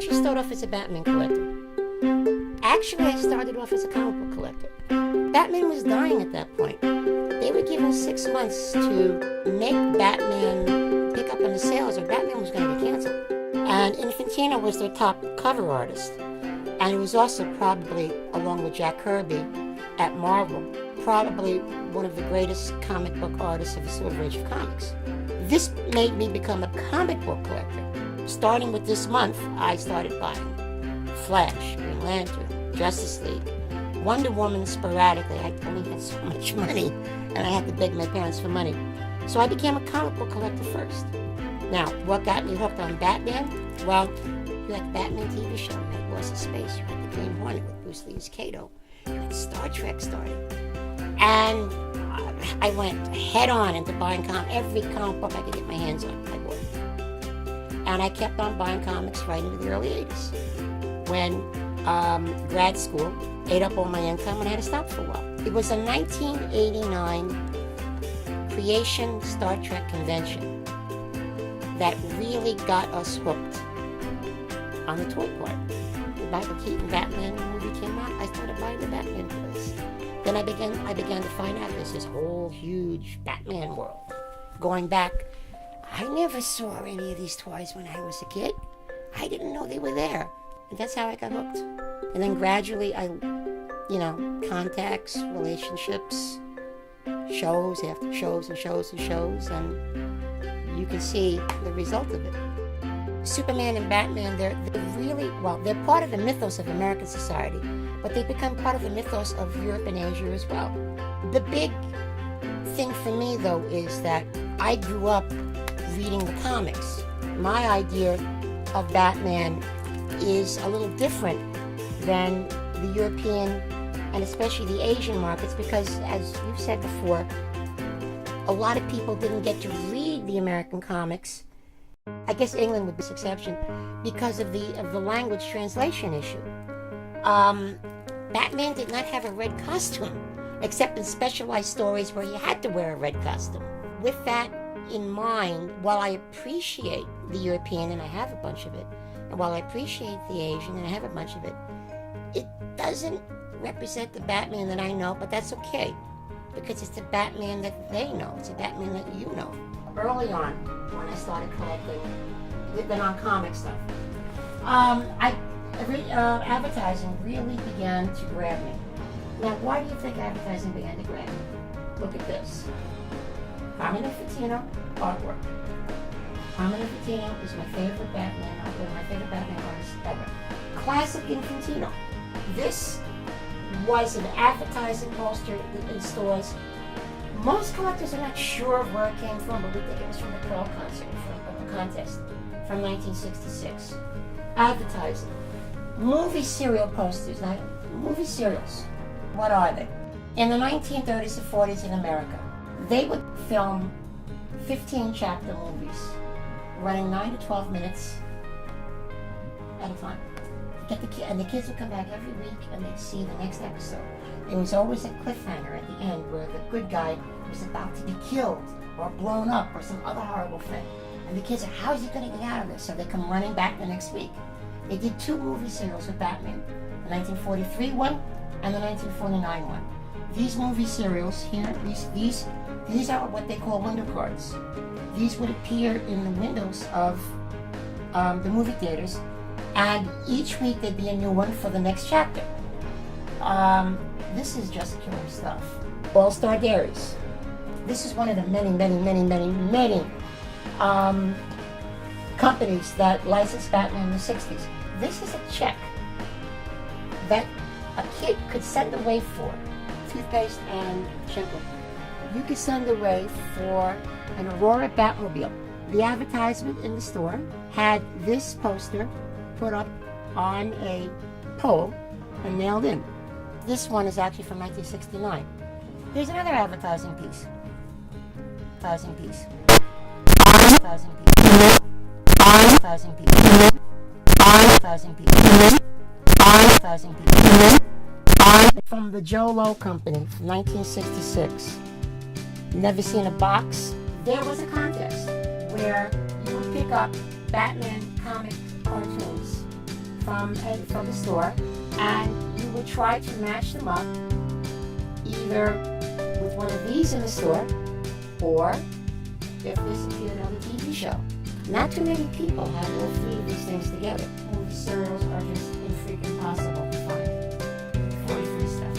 actually start off as a Batman collector. Actually, I started off as a comic book collector. Batman was dying at that point. They were given 6 months to make Batman pick up on the sales, or Batman was going to get canceled. And Infantino was their top cover artist. And he was also probably, along with Jack Kirby at Marvel, probably one of the greatest comic book artists of the Silver Age of comics. This made me become a comic book collector. Starting with this month, I started buying Flash, Green Lantern, Justice League, Wonder Woman sporadically. I only had so much money, and I had to beg my parents for money. So I became a comic book collector first. Now, what got me hooked on Batman? Well, you had the Batman TV show, you had Lost in Space, you had the Green Hornet with Bruce Lee as Kato, you had Star Trek starting. And I went head on into buying every comic book I could get my hands on. I bought it. And I kept on buying comics right into the early 80s. When grad school ate up all my income and I had to stop for a while. It was a 1989 Creation Star Trek convention that really got us hooked on the toy part. The Michael Keaton Batman movie came out, I started buying the Batman toys. Then I began to find out there's this whole huge Batman world. Going back, I never saw any of these toys when I was a kid. I didn't know they were there. And that's how I got hooked. And then gradually contacts, relationships, shows after shows and shows and shows, and you can see the result of it. Superman and Batman, they're part of the mythos of American society, but they become part of the mythos of Europe and Asia as well. The big thing for me, though, is that I grew up reading the comics. My idea of Batman is a little different than the European and especially the Asian markets, because, as you've said before, a lot of people didn't get to read the American comics. I guess England would be the exception because of the language translation issue. Batman did not have a red costume, except in specialized stories where he had to wear a red costume. With that in mind, while I appreciate the European, and I have a bunch of it, and while I appreciate the Asian, and I have a bunch of it, it doesn't represent the Batman that I know, but that's okay, because it's the Batman that they know. It's the Batman that you know. Early on, when I started collecting the non-comic stuff, advertising really began to grab me. Now, why do you think advertising began to grab me? Look at this. Carmine Infantino artwork. Carmine Infantino is my favorite Batman, one of my favorite Batman artists ever. Classic Infantino. This was an advertising poster in stores. Most collectors are not sure where it came from, but we think it was from the Pearl concert, from a contest from 1966. Advertising. Movie serial posters. Now, movie serials, what are they? In the 1930s and 40s in America, they would film 15-chapter movies, running 9 to 12 minutes at a time. And the kids would come back every week and they'd see the next episode. There was always a cliffhanger at the end where the good guy was about to be killed or blown up or some other horrible thing. And the kids are, how is he going to get out of this? So they come running back the next week. They did 2 movie serials with Batman, the 1943 one and the 1949 one. These movie serials here, these are what they call window cards. These would appear in the windows of the movie theaters, and each week there'd be a new one for the next chapter. This is just killer stuff. All-Star Dairies. This is one of the many companies that licensed Batman in the 60s. This is a check that a kid could send away for toothpaste and shampoo. You could send away for an Aurora Batmobile. The advertisement in the store had this poster put up on a pole and nailed in. This one is actually from 1969. Here's another advertising piece. Advertising piece. Advertising piece. Advertising piece. Advertising piece. Advertising piece. From the Joe Low Company from 1966. Never seen a box? There was a contest where you would pick up Batman comic cartoons from the store, and you would try to match them up either with one of these in the store or if this appeared on the TV show. Not too many people have all three of these things together. Movie serials are just infrequently possible to find. 43 stuff.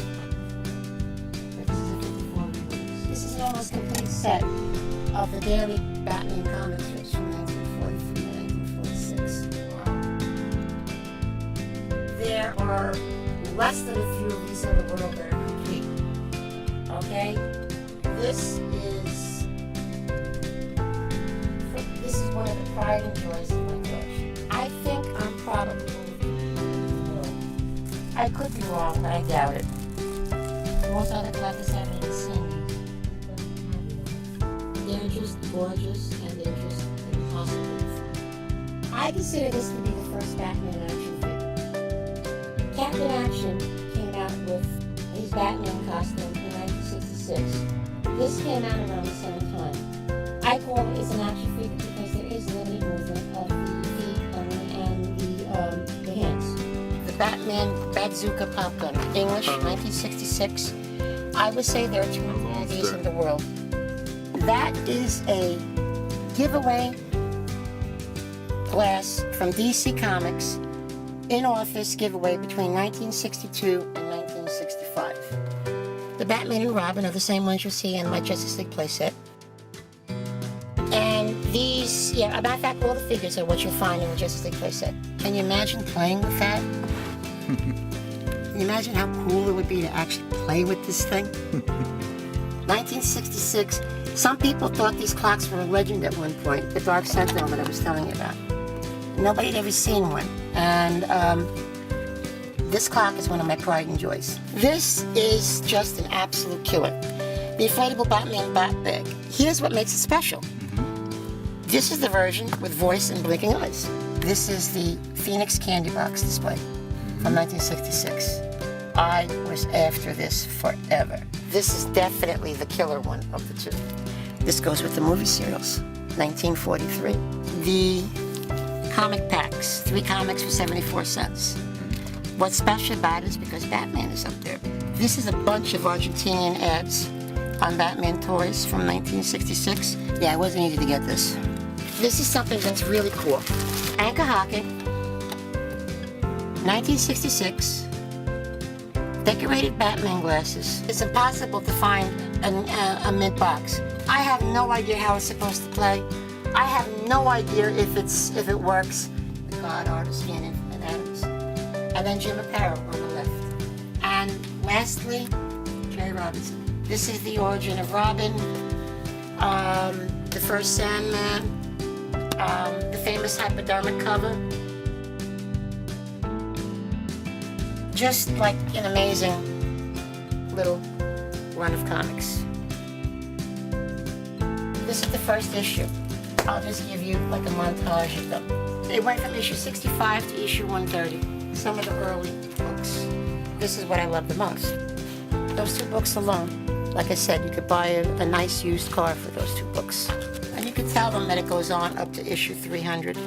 But this is a 54 release. This is an almost complete set of the daily Batman comic strips from 1943 to 1946. There are less than a few of these in the world that are complete. Okay? This is one of the pride and joys of my collection. I think I'm probably one of the people in the world. I could be wrong, but I doubt it. Most other collectors haven't even seen these. They're just gorgeous and they're just impossible. I consider this to be the first Batman action figure. Captain Action came out with his Batman costume in 1966. This came out around the same time. I call it as an action figure because there is limited movement of the feet and the hands. The Batman Bazooka Pop Gun, English, 1966. I would say there are 200 of these in the world. That is a giveaway glass from DC Comics in-office giveaway between 1962 and 1965. The Batman and Robin are the same ones you'll see in my Justice League playset. And these, yeah, matter of fact, all the figures are what you'll find in the Justice League playset. Can you imagine playing with that? Can you imagine how cool it would be to actually play with this thing? 1966. Some people thought these clocks were a legend at one point, the Dark Sentinel that I was telling you about. Nobody had ever seen one. And this clock is one of my pride and joys. This is just an absolute killer. The inflatable Batman bat bag. Here's what makes it special. This is the version with voice and blinking eyes. This is the Phoenix Candy Box display from 1966. I was after this forever. This is definitely the killer one of the two. This goes with the movie serials, 1943. The comic packs, 3 comics for 74 cents. What's special about it is because Batman is up there. This is a bunch of Argentinian ads on Batman toys from 1966. Yeah, it wasn't easy to get this. This is something that's really cool. Anchor Hocking, 1966. Decorated Batman glasses. It's impossible to find a mint box. I have no idea how it's supposed to play. I have no idea if it works. The God artist Ian and Adams. And then Jim Aparo on the left. And lastly, Jerry Robinson. This is the origin of Robin, the first Sandman, the famous hypodermic cover. Just like an amazing little run of comics. This is the first issue. I'll just give you like a montage of them. It went from issue 65 to issue 130. Some of the early books. This is what I love the most. Those 2 books alone. Like I said, you could buy a nice used car for those 2 books. And you could tell them that it goes on up to issue 300.